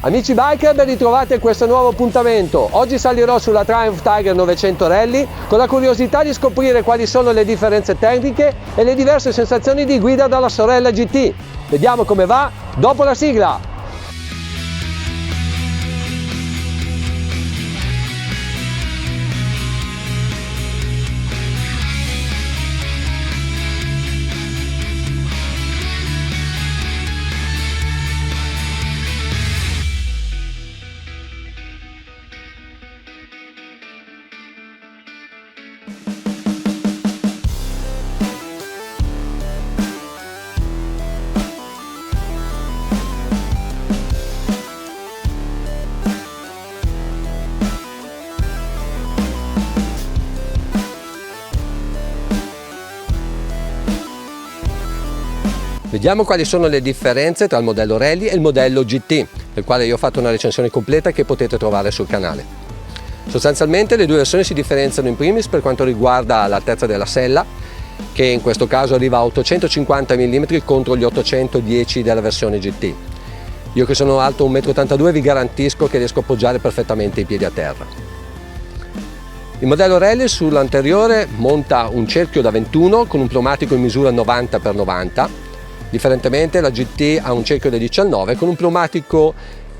Amici biker, ben ritrovati a questo nuovo appuntamento. Oggi salirò sulla Triumph Tiger 900 Rally con la curiosità di scoprire quali sono le differenze tecniche e le diverse sensazioni di guida dalla sorella GT. Vediamo come va dopo la sigla. Vediamo quali sono le differenze tra il modello Rally e il modello GT, del quale io ho fatto una recensione completa che potete trovare sul canale. Sostanzialmente le due versioni si differenziano in primis per quanto riguarda l'altezza della sella, che in questo caso arriva a 850 mm contro gli 810 della versione GT. Io che sono alto 1,82 m vi garantisco che riesco a appoggiare perfettamente i piedi a terra. Il modello Rally sull'anteriore monta un cerchio da 21 con un pneumatico in misura 90x90. Differentemente la GT ha un cerchio da 19 con un pneumatico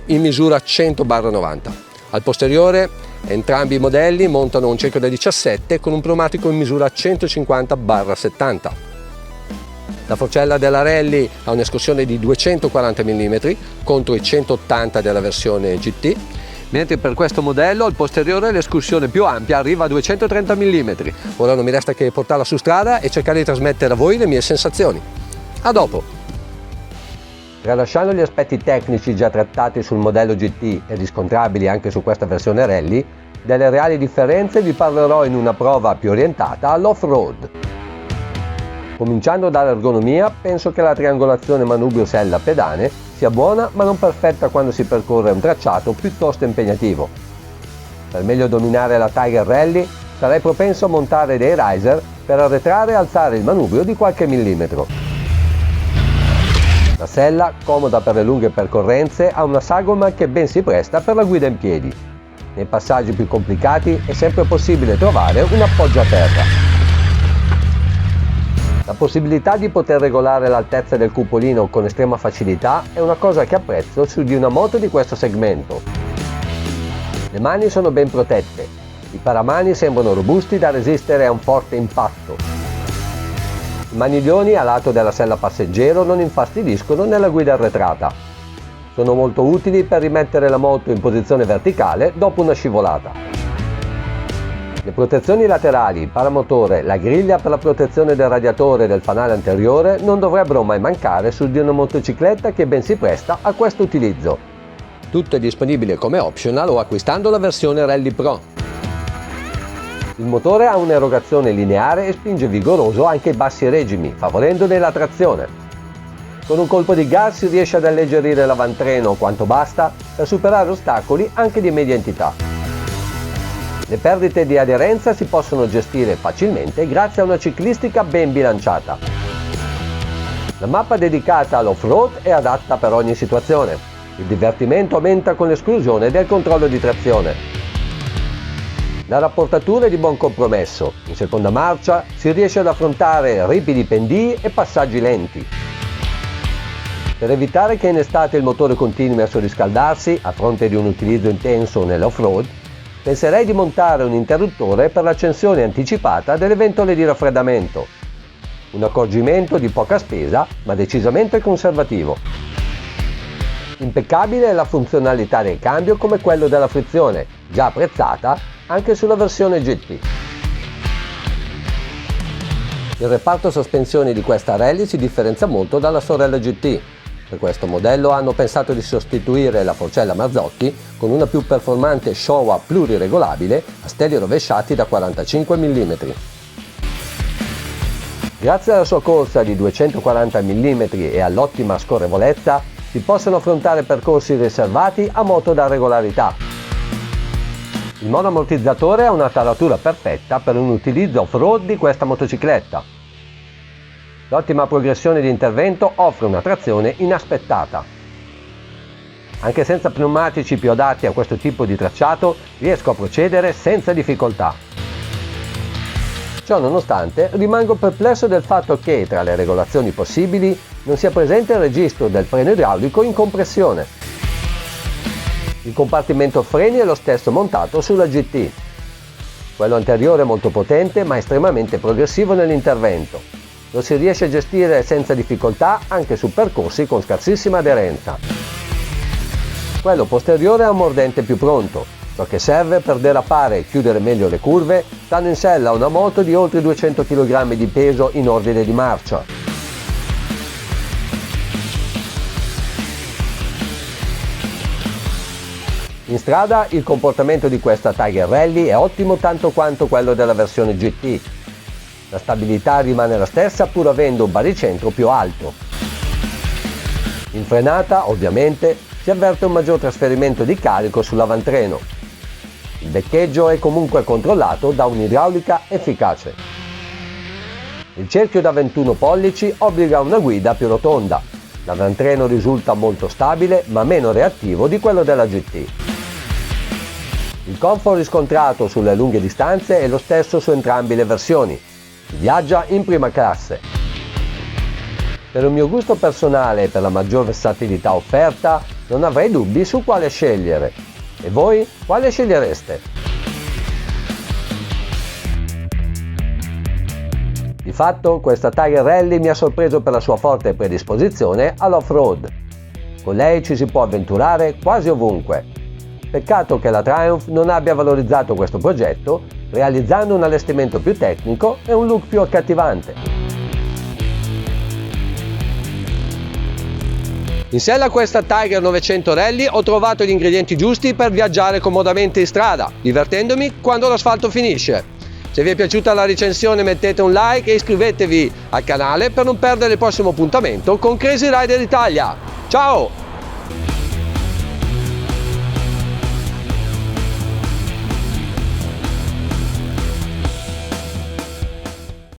in misura 100/90. Al posteriore entrambi i modelli montano un cerchio da 17 con un pneumatico in misura 150/70. La forcella della Rally ha un'escursione di 240 mm contro i 180 della versione GT, mentre per questo modello al posteriore l'escursione più ampia arriva a 230 mm. Ora non mi resta che portarla su strada e cercare di trasmettere a voi le mie sensazioni. A dopo! Tralasciando gli aspetti tecnici già trattati sul modello GT e riscontrabili anche su questa versione Rally, delle reali differenze vi parlerò in una prova più orientata all'off-road. Cominciando dall'ergonomia, penso che la triangolazione manubrio-sella-pedane sia buona ma non perfetta quando si percorre un tracciato piuttosto impegnativo. Per meglio dominare la Tiger Rally sarei propenso a montare dei riser per arretrare e alzare il manubrio di qualche millimetro. La sella, comoda per le lunghe percorrenze, ha una sagoma che ben si presta per la guida in piedi. Nei passaggi più complicati è sempre possibile trovare un appoggio a terra. La possibilità di poter regolare l'altezza del cupolino con estrema facilità è una cosa che apprezzo su di una moto di questo segmento. Le mani sono ben protette, i paramani sembrano robusti da resistere a un forte impatto. I maniglioni a lato della sella passeggero non infastidiscono nella guida arretrata. Sono molto utili per rimettere la moto in posizione verticale dopo una scivolata. Le protezioni laterali, il paramotore, la griglia per la protezione del radiatore e del fanale anteriore non dovrebbero mai mancare su di una motocicletta che ben si presta a questo utilizzo. Tutto è disponibile come optional o acquistando la versione Rally Pro. Il motore ha un'erogazione lineare e spinge vigoroso anche ai bassi regimi, favorendone la trazione. Con un colpo di gas si riesce ad alleggerire l'avantreno quanto basta per superare ostacoli anche di media entità. Le perdite di aderenza si possono gestire facilmente grazie a una ciclistica ben bilanciata. La mappa dedicata all'off-road è adatta per ogni situazione. Il divertimento aumenta con l'esclusione del controllo di trazione. La rapportatura è di buon compromesso, in seconda marcia si riesce ad affrontare ripidi pendii e passaggi lenti. Per evitare che in estate il motore continui a surriscaldarsi a fronte di un utilizzo intenso nell'off-road, penserei di montare un interruttore per l'accensione anticipata delle ventole di raffreddamento. Un accorgimento di poca spesa ma decisamente conservativo. Impeccabile è la funzionalità del cambio come quello della frizione, già apprezzata anche sulla versione GT. Il reparto sospensioni di questa Rally si differenzia molto dalla sorella GT. Per questo modello hanno pensato di sostituire la forcella Marzocchi con una più performante Showa pluriregolabile a steli rovesciati da 45 mm. Grazie alla sua corsa di 240 mm e all'ottima scorrevolezza si possono affrontare percorsi riservati a moto da regolarità. Il monoammortizzatore ha una taratura perfetta per un utilizzo off-road di questa motocicletta. L'ottima progressione di intervento offre una trazione inaspettata. Anche senza pneumatici più adatti a questo tipo di tracciato riesco a procedere senza difficoltà. Ciò nonostante, rimango perplesso del fatto che, tra le regolazioni possibili, non sia presente il registro del freno idraulico in compressione. Il compartimento freni è lo stesso montato sulla GT. Quello anteriore è molto potente ma estremamente progressivo nell'intervento. Lo si riesce a gestire senza difficoltà anche su percorsi con scarsissima aderenza. Quello posteriore ha un mordente più pronto, ciò che serve per derapare e chiudere meglio le curve, stando in sella a una moto di oltre 200 kg di peso in ordine di marcia. In strada il comportamento di questa Tiger Rally è ottimo tanto quanto quello della versione GT. La stabilità rimane la stessa pur avendo un baricentro più alto. In frenata, ovviamente, si avverte un maggior trasferimento di carico sull'avantreno. Il beccheggio è comunque controllato da un'idraulica efficace. Il cerchio da 21 pollici obbliga a una guida più rotonda. L'avantreno risulta molto stabile ma meno reattivo di quello della GT. Il comfort riscontrato sulle lunghe distanze è lo stesso su entrambe le versioni. Si viaggia in prima classe. Per il mio gusto personale e per la maggior versatilità offerta, non avrei dubbi su quale scegliere. E voi, quale scegliereste? Di fatto, questa Tiger Rally mi ha sorpreso per la sua forte predisposizione all'off-road. Con lei ci si può avventurare quasi ovunque. Peccato che la Triumph non abbia valorizzato questo progetto, realizzando un allestimento più tecnico e un look più accattivante. In sella a questa Tiger 900 Rally ho trovato gli ingredienti giusti per viaggiare comodamente in strada, divertendomi quando l'asfalto finisce. Se vi è piaciuta la recensione mettete un like e iscrivetevi al canale per non perdere il prossimo appuntamento con Crazy Rider Italia. Ciao!